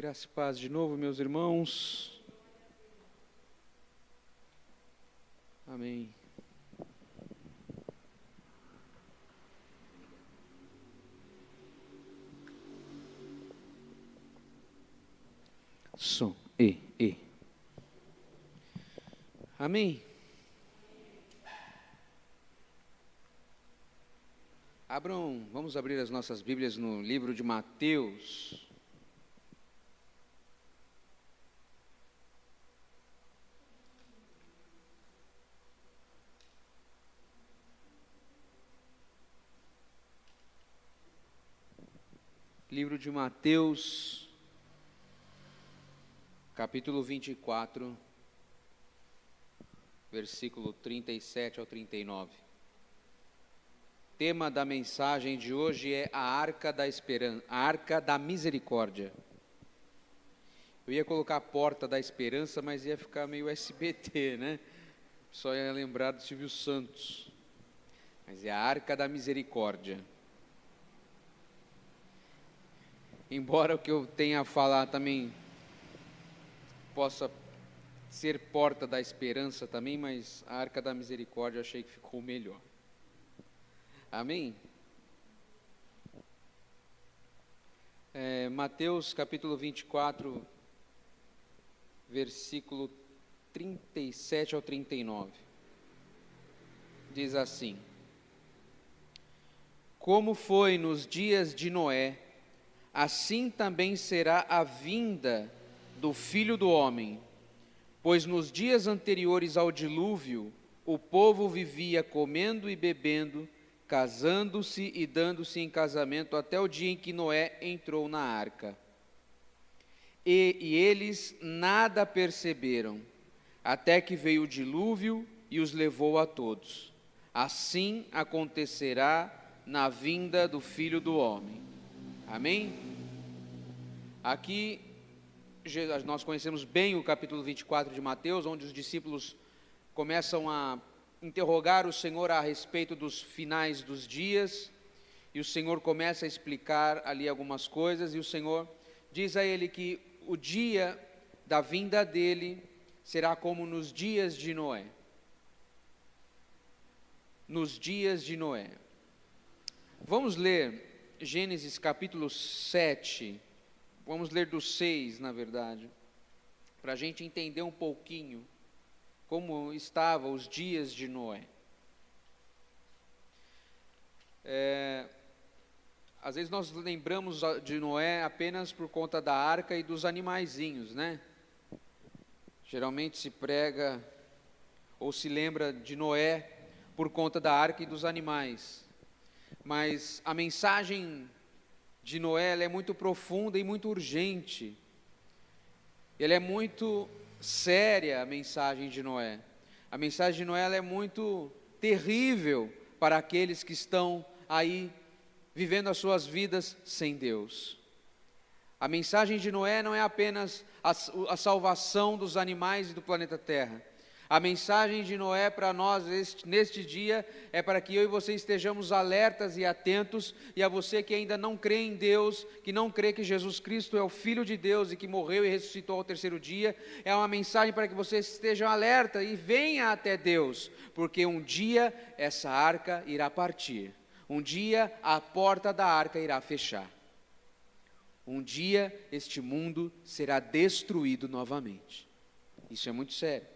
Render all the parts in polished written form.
Graça e paz de novo, meus irmãos. Amém. Som, e. Amém. Vamos abrir as nossas Bíblias no livro de Mateus. Livro de Mateus, capítulo 24, versículo 37 ao 39. O tema da mensagem de hoje é a Arca da Esperança, a Arca da Misericórdia. Eu ia colocar a Porta da Esperança, mas ia ficar meio SBT, né? Só ia lembrar do Silvio Santos. Mas é a Arca da Misericórdia. Embora o que eu tenha a falar também possa ser Porta da Esperança também, mas a Arca da Misericórdia eu achei que ficou melhor. Amém? Mateus capítulo 24, versículo 37 ao 39. Diz assim: Como foi nos dias de Noé, assim também será a vinda do Filho do Homem. Pois nos dias anteriores ao dilúvio, o povo vivia comendo e bebendo, casando-se e dando-se em casamento até o dia em que Noé entrou na arca. E eles nada perceberam, até que veio o dilúvio e os levou a todos. Assim acontecerá na vinda do Filho do Homem. Amém? Aqui nós conhecemos bem o capítulo 24 de Mateus, onde os discípulos começam a interrogar o Senhor a respeito dos finais dos dias, e o Senhor começa a explicar ali algumas coisas, e o Senhor diz a ele que o dia da vinda dele será como nos dias de Noé. Nos dias de Noé. Vamos ler Gênesis capítulo 7, vamos ler do 6, na verdade, para a gente entender um pouquinho como estavam os dias de Noé. Às vezes nós lembramos de Noé apenas por conta da arca e dos animaizinhos, né? Geralmente se prega ou se lembra de Noé por conta da arca e dos animais. Mas a mensagem de Noé ela é muito profunda e muito urgente. Ela é muito séria, a mensagem de Noé. A mensagem de Noé ela é muito terrível para aqueles que estão aí vivendo as suas vidas sem Deus. A mensagem de Noé não é apenas a salvação dos animais e do planeta Terra. A mensagem de Noé para nós neste dia é para que eu e você estejamos alertas e atentos, e a você que ainda não crê em Deus, que não crê que Jesus Cristo é o Filho de Deus e que morreu e ressuscitou ao terceiro dia, é uma mensagem para que você esteja alerta e venha até Deus, porque um dia essa arca irá partir, um dia a porta da arca irá fechar, um dia este mundo será destruído novamente. Isso é muito sério.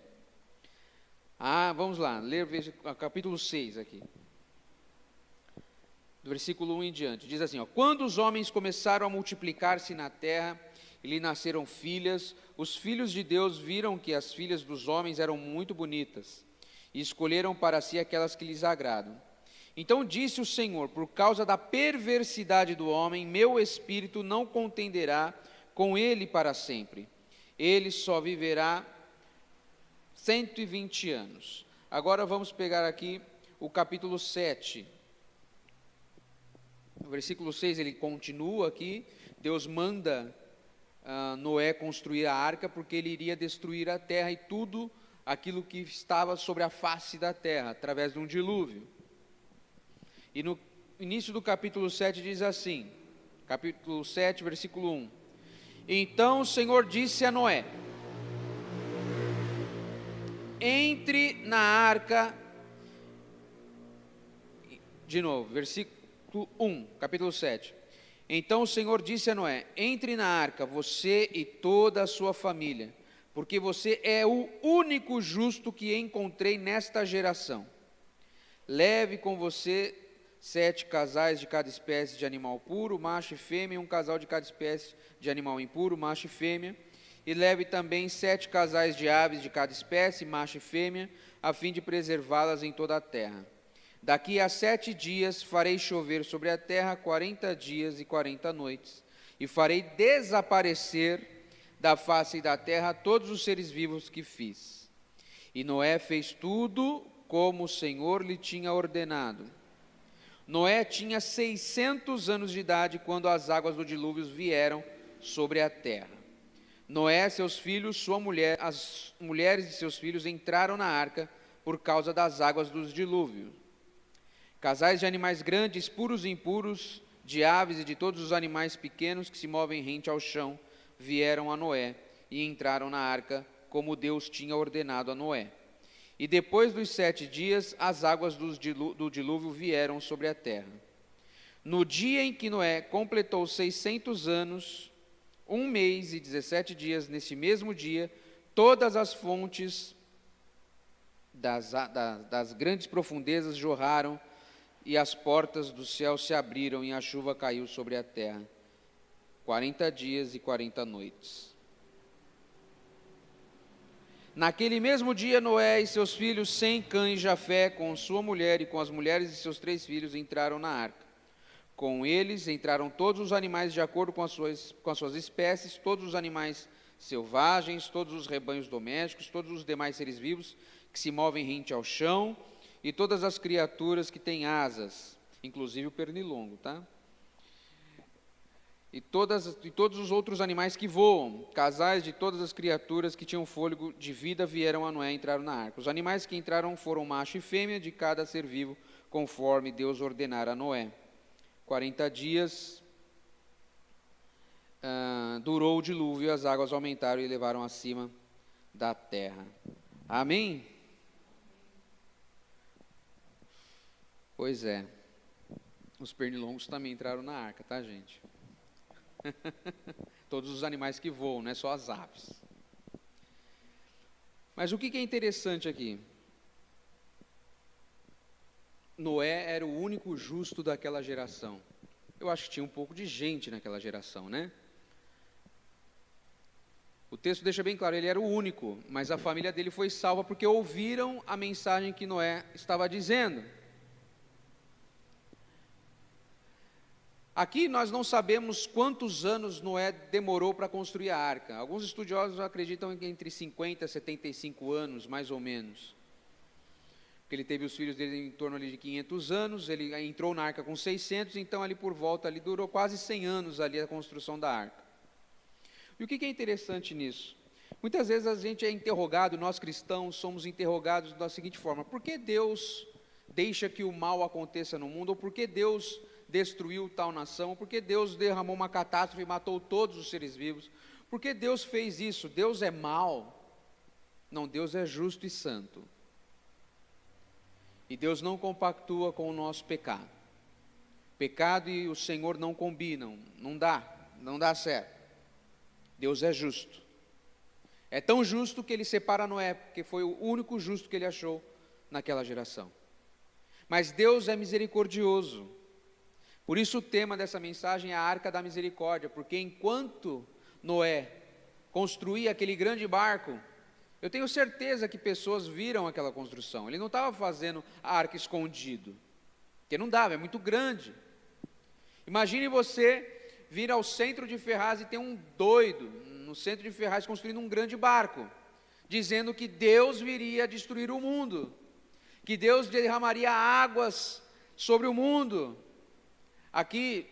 Vamos lá, ler o capítulo 6 aqui, do versículo 1 em diante, diz assim, Quando os homens começaram a multiplicar-se na terra, e lhe nasceram filhas, os filhos de Deus viram que as filhas dos homens eram muito bonitas, e escolheram para si aquelas que lhes agradam. Então disse o Senhor, por causa da perversidade do homem, meu espírito não contenderá com ele para sempre, ele só viverá 120 anos. Agora vamos pegar aqui o capítulo 7. O versículo 6, ele continua aqui. Deus manda Noé construir a arca, porque ele iria destruir a terra e tudo aquilo que estava sobre a face da terra, através de um dilúvio. E no início do capítulo 7 diz assim, capítulo 7, versículo 1. Então o Senhor disse a Noé: entre na arca, de novo, versículo 1, capítulo 7. Então o Senhor disse a Noé: entre na arca, você e toda a sua família, porque você é o único justo que encontrei nesta geração. Leve com você 7 casais de cada espécie de animal puro, macho e fêmea, e um casal de cada espécie de animal impuro, macho e fêmea. E leve também 7 casais de aves de cada espécie, macho e fêmea, a fim de preservá-las em toda a terra. Daqui a 7 dias farei chover sobre a terra 40 dias e 40 noites, e farei desaparecer da face da terra todos os seres vivos que fiz. E Noé fez tudo como o Senhor lhe tinha ordenado. Noé tinha 600 anos de idade quando as águas do dilúvio vieram sobre a terra. Noé, seus filhos, sua mulher, as mulheres de seus filhos entraram na arca por causa das águas dos dilúvios. Casais de animais grandes, puros e impuros, de aves e de todos os animais pequenos que se movem rente ao chão, vieram a Noé e entraram na arca, como Deus tinha ordenado a Noé. E depois dos 7 dias, as águas do dilúvio vieram sobre a terra. No dia em que Noé completou 600 anos, 1 mês e 17 dias, nesse mesmo dia, todas as fontes das grandes profundezas jorraram, e as portas do céu se abriram, e a chuva caiu sobre a terra. 40 dias e 40 noites. Naquele mesmo dia, Noé e seus filhos, Sem, Cã e Jafé, com sua mulher e com as mulheres de seus 3 filhos, entraram na arca. Com eles entraram todos os animais de acordo com as suas espécies, todos os animais selvagens, todos os rebanhos domésticos, todos os demais seres vivos que se movem rente ao chão, e todas as criaturas que têm asas, inclusive o pernilongo, tá? E todos os outros animais que voam, casais de todas as criaturas que tinham fôlego de vida vieram a Noé e entraram na arca. Os animais que entraram foram macho e fêmea de cada ser vivo, conforme Deus ordenara a Noé. 40 dias durou o dilúvio, as águas aumentaram e levaram acima da terra. Amém? Pois é, os pernilongos também entraram na arca, tá, gente? Todos os animais que voam, não é só as aves. Mas o que é interessante aqui? Noé era o único justo daquela geração. Eu acho que tinha um pouco de gente naquela geração, né? O texto deixa bem claro, ele era o único, mas a família dele foi salva porque ouviram a mensagem que Noé estava dizendo. Aqui nós não sabemos quantos anos Noé demorou para construir a arca. Alguns estudiosos acreditam que entre 50 e 75 anos, mais ou menos. Porque ele teve os filhos dele em torno ali de 500 anos, ele entrou na arca com 600, então ali por volta, ali durou quase 100 anos ali a construção da arca. E o que é interessante nisso? Muitas vezes a gente é interrogado, nós cristãos somos interrogados da seguinte forma: por que Deus deixa que o mal aconteça no mundo? Ou por que Deus destruiu tal nação? Por que Deus derramou uma catástrofe e matou todos os seres vivos? Por que Deus fez isso? Deus é mau? Não, Deus é justo e santo. E Deus não compactua com o nosso pecado. Pecado e o Senhor não combinam, não dá certo. Deus é justo. É tão justo que ele separa Noé, porque foi o único justo que ele achou naquela geração. Mas Deus é misericordioso. Por isso o tema dessa mensagem é a Arca da Misericórdia, porque enquanto Noé construía aquele grande barco, eu tenho certeza que pessoas viram aquela construção. Ele não estava fazendo a arca escondido, porque não dava, é muito grande. Imagine você vir ao centro de Ferraz e tem um doido no centro de Ferraz construindo um grande barco, dizendo que Deus viria destruir o mundo, que Deus derramaria águas sobre o mundo. Aqui,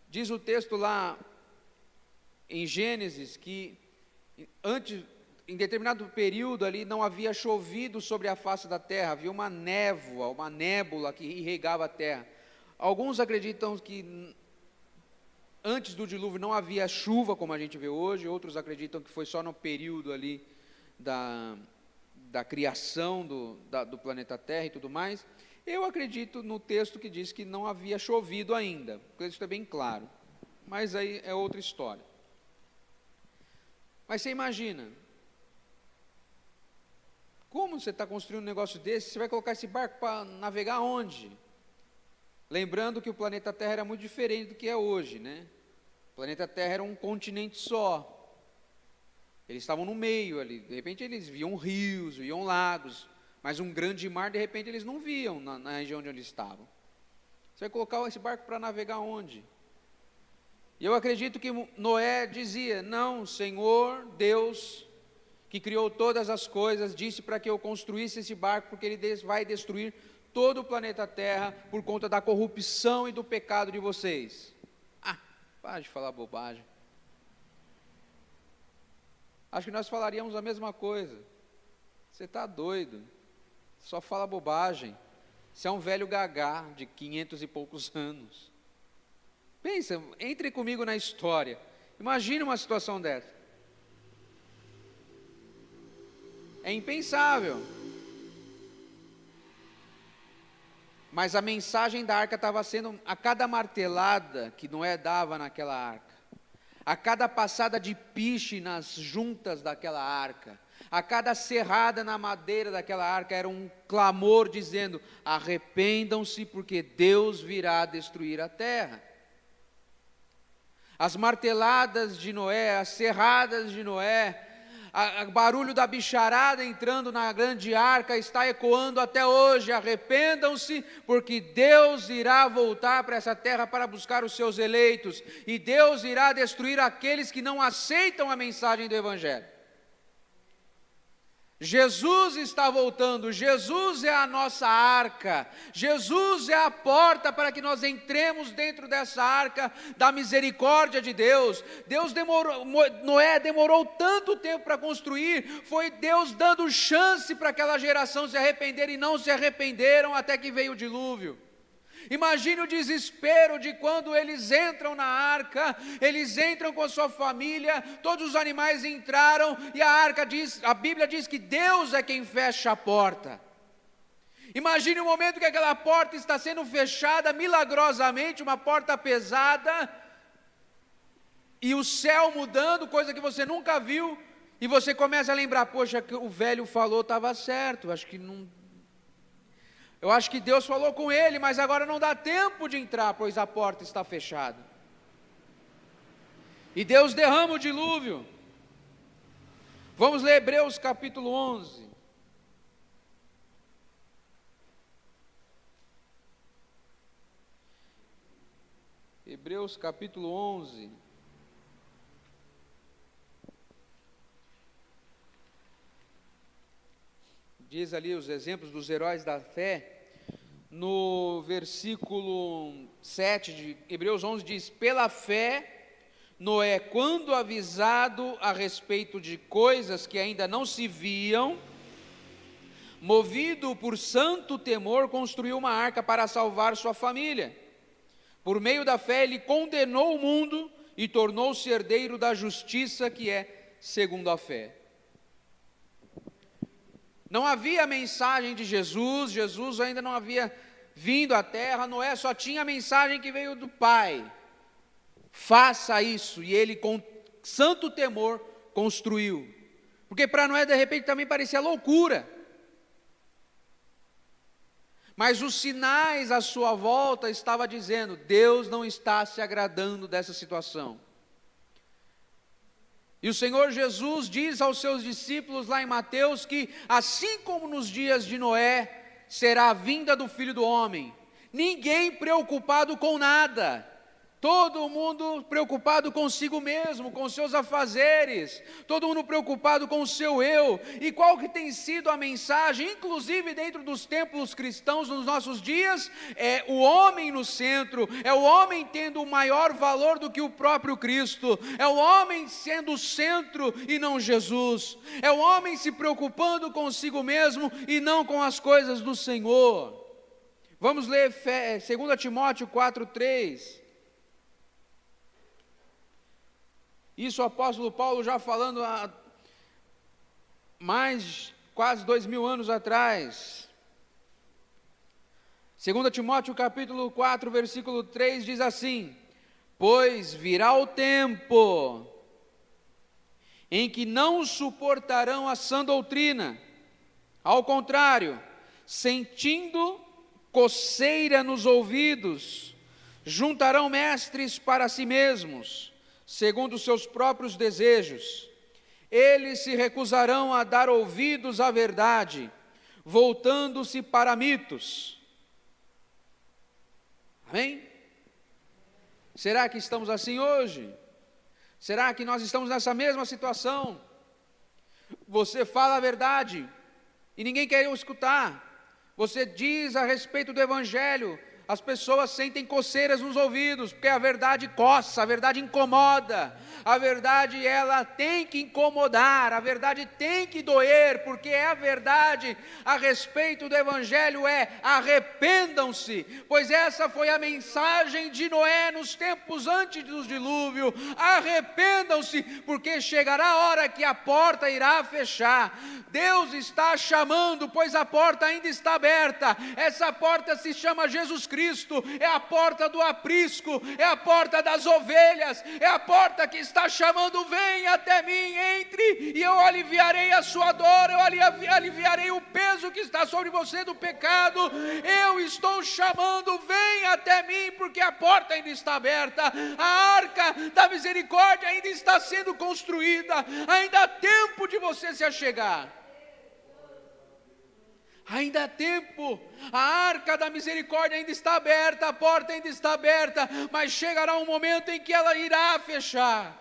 diz o texto lá em Gênesis, que em determinado período ali, não havia chovido sobre a face da terra, havia uma névoa, uma nébula que irrigava a terra. Alguns acreditam que antes do dilúvio não havia chuva como a gente vê hoje, outros acreditam que foi só no período ali da criação do planeta Terra e tudo mais. Eu acredito no texto que diz que não havia chovido ainda, porque isso é bem claro, mas aí é outra história. Mas você imagina, como você está construindo um negócio desse, você vai colocar esse barco para navegar onde? Lembrando que o planeta Terra era muito diferente do que é hoje, né? O planeta Terra era um continente só. Eles estavam no meio ali, de repente eles viam rios, viam lagos, mas um grande mar, de repente, eles não viam na região onde eles estavam. Você vai colocar esse barco para navegar onde? E eu acredito que Noé dizia, não, Senhor Deus, que criou todas as coisas, disse para que eu construísse esse barco, porque Ele vai destruir todo o planeta Terra, por conta da corrupção e do pecado de vocês. Para de falar bobagem. Acho que nós falaríamos a mesma coisa. Você está doido. Só fala bobagem. Você é um velho gagá de 500 e poucos anos. Pensa, entre comigo na história. Imagine uma situação dessa. É impensável. Mas a mensagem da arca estava sendo, a cada martelada que Noé dava naquela arca, a cada passada de piche nas juntas daquela arca, a cada serrada na madeira daquela arca, era um clamor dizendo, arrependam-se porque Deus virá destruir a terra. As marteladas de Noé, as serradas de Noé, o barulho da bicharada entrando na grande arca está ecoando até hoje, arrependam-se, porque Deus irá voltar para essa terra para buscar os seus eleitos, e Deus irá destruir aqueles que não aceitam a mensagem do Evangelho. Jesus está voltando, Jesus é a nossa arca, Jesus é a porta para que nós entremos dentro dessa arca da misericórdia de Deus. Noé demorou tanto tempo para construir, foi Deus dando chance para aquela geração se arrepender e não se arrependeram até que veio o dilúvio. Imagine o desespero de quando eles entram na arca, eles entram com a sua família, todos os animais entraram e a Bíblia diz que Deus é quem fecha a porta. Imagine o momento que aquela porta está sendo fechada milagrosamente, uma porta pesada, e o céu mudando, coisa que você nunca viu, e você começa a lembrar, poxa, que o velho falou estava certo, eu acho que Deus falou com ele, mas agora não dá tempo de entrar, pois a porta está fechada. E Deus derrama o dilúvio. Vamos ler Hebreus capítulo 11. Hebreus capítulo 11. Diz ali os exemplos dos heróis da fé. No versículo 7 de Hebreus 11 diz, pela fé, Noé, quando avisado a respeito de coisas que ainda não se viam, movido por santo temor, construiu uma arca para salvar sua família. Por meio da fé, ele condenou o mundo e tornou-se herdeiro da justiça que é segundo a fé. Não havia a mensagem de Jesus, Jesus ainda não havia vindo à terra, Noé só tinha a mensagem que veio do Pai. Faça isso, e ele com santo temor construiu. Porque para Noé de repente também parecia loucura. Mas os sinais à sua volta estavam dizendo, Deus não está se agradando dessa situação. E o Senhor Jesus diz aos seus discípulos lá em Mateus que, assim como nos dias de Noé, será a vinda do Filho do Homem. Ninguém preocupado com nada. Todo mundo preocupado consigo mesmo, com seus afazeres, todo mundo preocupado com o seu eu. E qual que tem sido a mensagem, inclusive dentro dos templos cristãos nos nossos dias? É o homem no centro, é o homem tendo o maior valor do que o próprio Cristo, é o homem sendo o centro e não Jesus, é o homem se preocupando consigo mesmo e não com as coisas do Senhor. Vamos ler 2 Timóteo 4:3. Isso o apóstolo Paulo já falando há mais quase 2000 anos atrás. 2 Timóteo capítulo 4, versículo 3 diz assim: pois virá o tempo em que não suportarão a sã doutrina, ao contrário, sentindo coceira nos ouvidos, juntarão mestres para si mesmos, segundo os seus próprios desejos. Eles se recusarão a dar ouvidos à verdade, voltando-se para mitos. Amém? Será que estamos assim hoje? Será que nós estamos nessa mesma situação? Você fala a verdade e ninguém quer escutar. Você diz a respeito do Evangelho, as pessoas sentem coceiras nos ouvidos, porque a verdade coça, a verdade incomoda, a verdade ela tem que incomodar, a verdade tem que doer, porque a verdade a respeito do Evangelho é: arrependam-se, pois essa foi a mensagem de Noé nos tempos antes do dilúvio. Arrependam-se, porque chegará a hora que a porta irá fechar. Deus está chamando, pois a porta ainda está aberta. Essa porta se chama Jesus Cristo, é a porta do aprisco, é a porta das ovelhas, é a porta que está chamando: vem até mim, entre, e eu aliviarei a sua dor, eu aliviarei o peso que está sobre você do pecado. Eu estou chamando: vem até mim, porque a porta ainda está aberta, a arca da misericórdia ainda está sendo construída, ainda há tempo de você se achegar. Ainda há tempo, a arca da misericórdia ainda está aberta, a porta ainda está aberta, mas chegará um momento em que ela irá fechar.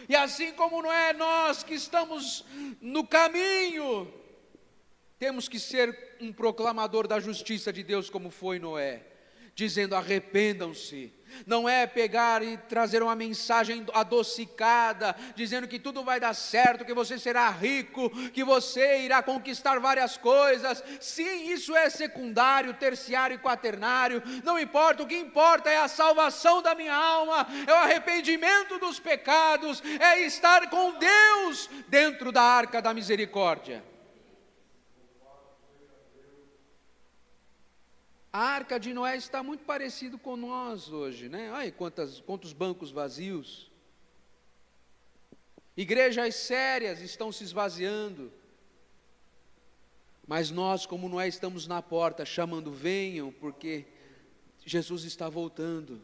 E assim como não é nós que estamos no caminho, temos que ser um proclamador da justiça de Deus, como foi Noé, dizendo: arrependam-se. Não é pegar e trazer uma mensagem adocicada, dizendo que tudo vai dar certo, que você será rico, que você irá conquistar várias coisas. Sim, isso é secundário, terciário e quaternário, não importa. O que importa é a salvação da minha alma, é o arrependimento dos pecados, é estar com Deus dentro da arca da misericórdia. A arca de Noé está muito parecido com nós hoje, né? Ai, quantos bancos vazios. Igrejas sérias estão se esvaziando. Mas nós, como Noé, estamos na porta, chamando: venham, porque Jesus está voltando.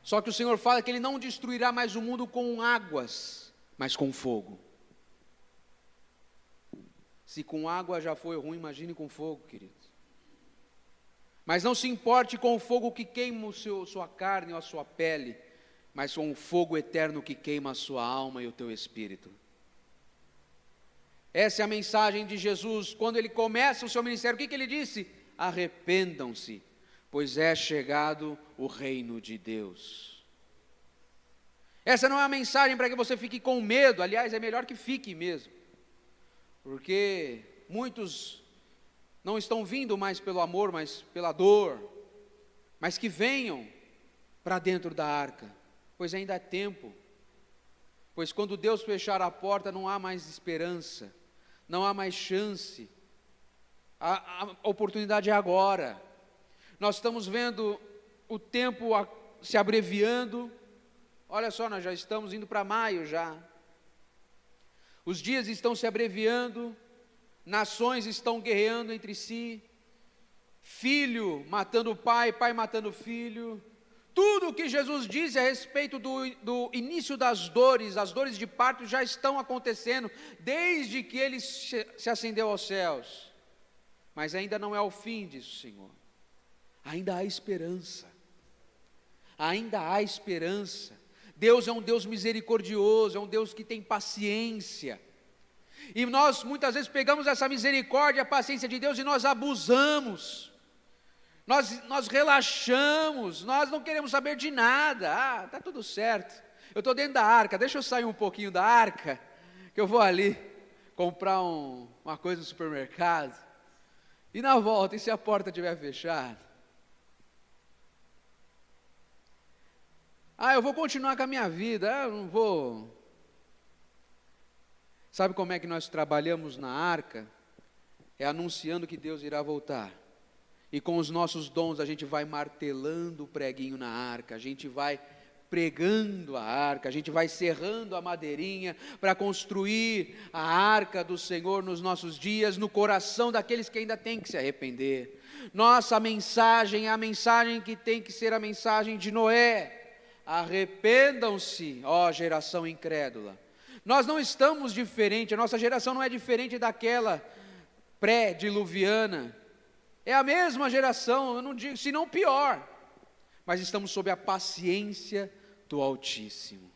Só que o Senhor fala que Ele não destruirá mais o mundo com águas, mas com fogo. Se com água já foi ruim, imagine com fogo, queridos. Mas não se importe com o fogo que queima sua carne ou a sua pele, mas com o fogo eterno que queima a sua alma e o teu espírito. Essa é a mensagem de Jesus. Quando Ele começa o seu ministério, o que Ele disse? Arrependam-se, pois é chegado o reino de Deus. Essa não é a mensagem para que você fique com medo. Aliás, é melhor que fique mesmo, porque muitos não estão vindo mais pelo amor, mas pela dor. Mas que venham para dentro da arca, pois ainda há tempo. Pois quando Deus fechar a porta, não há mais esperança, não há mais chance. A oportunidade é agora. Nós estamos vendo o tempo se abreviando. Olha só, nós já estamos indo para maio já. Os dias estão se abreviando, nações estão guerreando entre si, filho matando pai, pai matando filho. Tudo o que Jesus disse a respeito do início das dores, as dores de parto já estão acontecendo, desde que Ele se ascendeu aos céus. Mas ainda não é o fim disso, Senhor. Ainda há esperança. Ainda há esperança. Deus é um Deus misericordioso, é um Deus que tem paciência. E nós muitas vezes pegamos essa misericórdia, a paciência de Deus e nós abusamos. Nós relaxamos, nós não queremos saber de nada. Está tudo certo. Eu estou dentro da arca, deixa eu sair um pouquinho da arca, que eu vou ali comprar uma coisa no supermercado. E na volta, e se a porta estiver fechada? Eu vou continuar com a minha vida, eu não vou. Sabe como é que nós trabalhamos na arca? É anunciando que Deus irá voltar. E com os nossos dons a gente vai martelando o preguinho na arca, a gente vai pregando a arca, a gente vai serrando a madeirinha para construir a arca do Senhor nos nossos dias, no coração daqueles que ainda têm que se arrepender. Nossa mensagem é a mensagem que tem que ser a mensagem de Noé: arrependam-se, ó geração incrédula. Nós não estamos diferentes, a nossa geração não é diferente daquela pré-diluviana, é a mesma geração, eu não digo, se não pior, mas estamos sob a paciência do Altíssimo.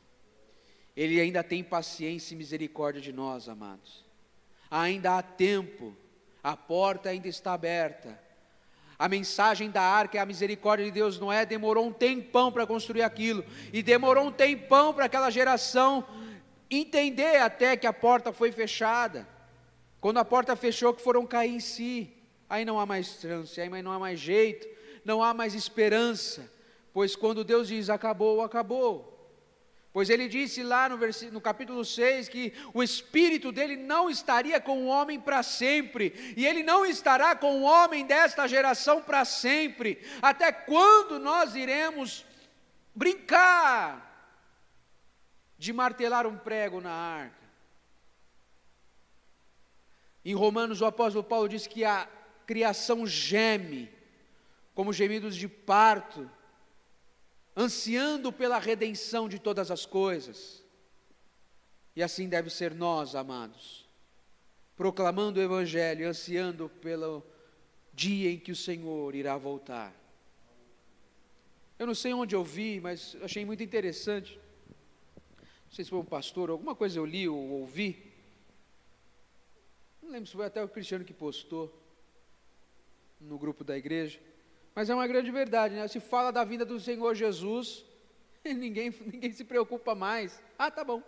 Ele ainda tem paciência e misericórdia de nós, amados. Ainda há tempo, a porta ainda está aberta. A mensagem da arca é a misericórdia de Deus. Noé demorou um tempão para construir aquilo, e demorou um tempão para aquela geração entender até que a porta foi fechada. Quando a porta fechou, que foram cair em si, aí não há mais chance, aí não há mais jeito, não há mais esperança, pois quando Deus diz acabou, acabou. Pois ele disse lá no capítulo 6 que o Espírito dele não estaria com o homem para sempre, e ele não estará com o homem desta geração para sempre. Até quando nós iremos brincar de martelar um prego na arca? Em Romanos o apóstolo Paulo diz que a criação geme, como gemidos de parto, ansiando pela redenção de todas as coisas. E assim deve ser nós, amados, proclamando o Evangelho, ansiando pelo dia em que o Senhor irá voltar. Eu não sei onde eu vi, mas achei muito interessante, não sei se foi um pastor, alguma coisa eu li ou ouvi, não lembro se foi até o Cristiano que postou no grupo da igreja, mas é uma grande verdade, né? Se fala da vinda do Senhor Jesus, ninguém se preocupa mais. Tá bom.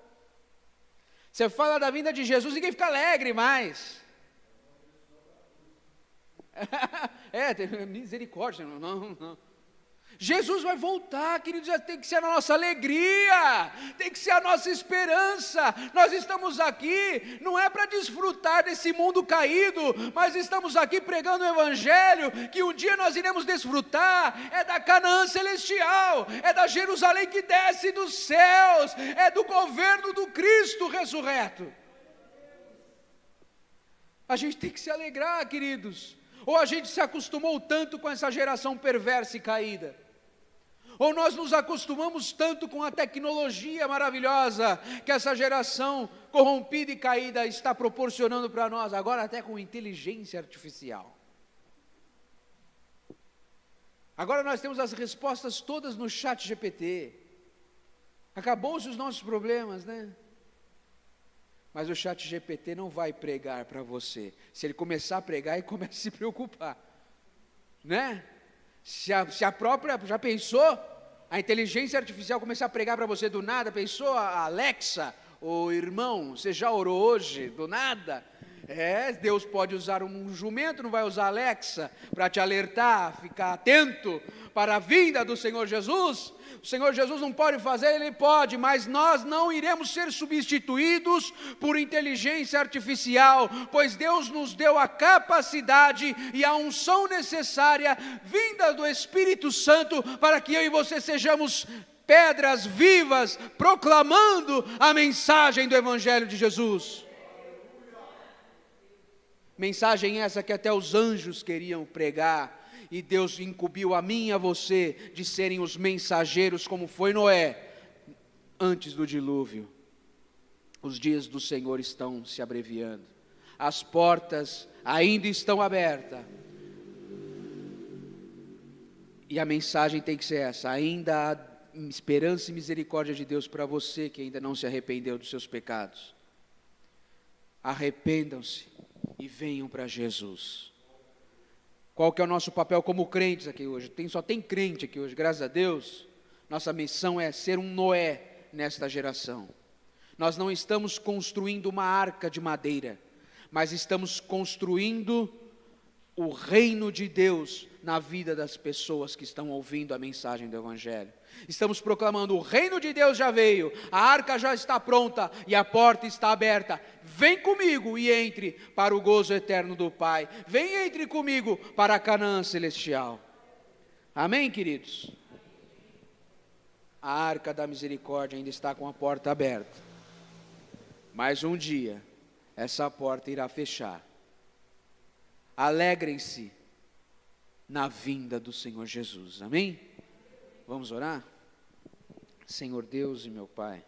Você fala da vinda de Jesus, ninguém fica alegre mais. Misericórdia, não. Jesus vai voltar, queridos, tem que ser a nossa alegria, tem que ser a nossa esperança. Nós estamos aqui, não é para desfrutar desse mundo caído, mas estamos aqui pregando o Evangelho, que um dia nós iremos desfrutar, é da Canaã celestial, é da Jerusalém que desce dos céus, é do governo do Cristo ressurreto. A gente tem que se alegrar, queridos, ou a gente se acostumou tanto com essa geração perversa e caída, ou nós nos acostumamos tanto com a tecnologia maravilhosa que essa geração corrompida e caída está proporcionando para nós, agora até com inteligência artificial. Agora nós temos as respostas todas no chat GPT. Acabou-se os nossos problemas, né? Mas o chat GPT não vai pregar para você. Se ele começar a pregar, ele começa a se preocupar, né? Se a própria, já pensou? A inteligência artificial começar a pregar para você do nada, pensou? A Alexa, o irmão, você já orou hoje? Do nada? Deus pode usar um jumento, não vai usar a Alexa para te alertar, ficar atento para a vinda do Senhor Jesus? O Senhor Jesus não pode fazer, Ele pode, mas nós não iremos ser substituídos por inteligência artificial, pois Deus nos deu a capacidade e a unção necessária, vinda do Espírito Santo, para que eu e você sejamos pedras vivas, proclamando a mensagem do Evangelho de Jesus. Mensagem essa que até os anjos queriam pregar, e Deus incumbiu a mim e a você de serem os mensageiros, como foi Noé, antes do dilúvio. Os dias do Senhor estão se abreviando, as portas ainda estão abertas, e a mensagem tem que ser essa: ainda há esperança e misericórdia de Deus para você que ainda não se arrependeu dos seus pecados. Arrependam-se e venham para Jesus. Qual que é o nosso papel como crentes aqui hoje? Só tem crente aqui hoje, graças a Deus. Nossa missão é ser um Noé nesta geração. Nós não estamos construindo uma arca de madeira, mas estamos construindo o reino de Deus na vida das pessoas que estão ouvindo a mensagem do Evangelho. Estamos proclamando: o reino de Deus já veio, a arca já está pronta e a porta está aberta. Vem comigo e entre para o gozo eterno do Pai. Vem e entre comigo para a Canaã celestial. Amém, queridos? A arca da misericórdia ainda está com a porta aberta, mas um dia essa porta irá fechar. Alegrem-se na vinda do Senhor Jesus. Amém? Vamos orar? Senhor Deus e meu Pai,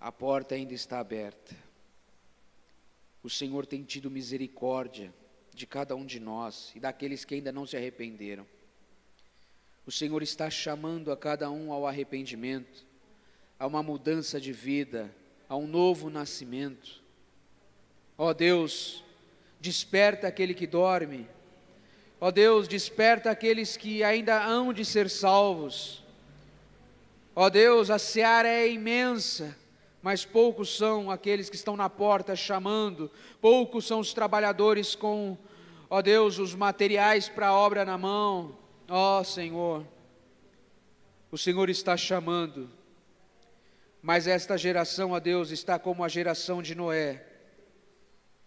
a porta ainda está aberta. O Senhor tem tido misericórdia de cada um de nós e daqueles que ainda não se arrependeram. O Senhor está chamando a cada um ao arrependimento, a uma mudança de vida, a um novo nascimento. Ó Deus, desperta aquele que dorme. Ó Deus, desperta aqueles que ainda hão de ser salvos. Ó Deus, a seara é imensa, mas poucos são aqueles que estão na porta chamando, poucos são os trabalhadores com, ó Deus, os materiais para a obra na mão. Ó Senhor, o Senhor está chamando, mas esta geração, ó Deus, está como a geração de Noé,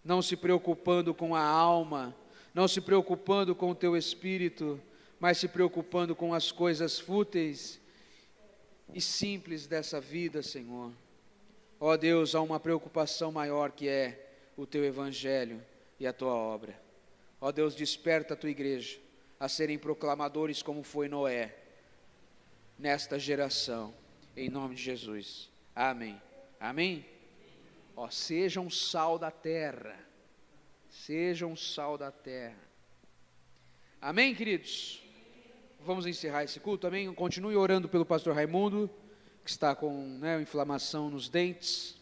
não se preocupando com a alma, não se preocupando com o teu espírito, mas se preocupando com as coisas fúteis e simples dessa vida, Senhor. Ó Deus, há uma preocupação maior, que é o teu evangelho e a tua obra. Ó Deus, desperta a tua igreja a serem proclamadores como foi Noé nesta geração, em nome de Jesus. Amém. Amém? Ó, sejam sal da terra. Sejam sal da terra. Amém, queridos? Vamos encerrar esse culto, amém? Continue orando pelo pastor Raimundo, que está com inflamação nos dentes.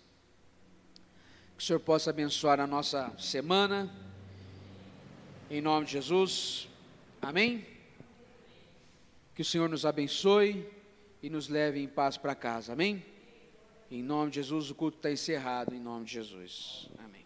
Que o Senhor possa abençoar a nossa semana, em nome de Jesus. Amém? Que o Senhor nos abençoe e nos leve em paz para casa, amém? Em nome de Jesus, o culto está encerrado, em nome de Jesus. Amém.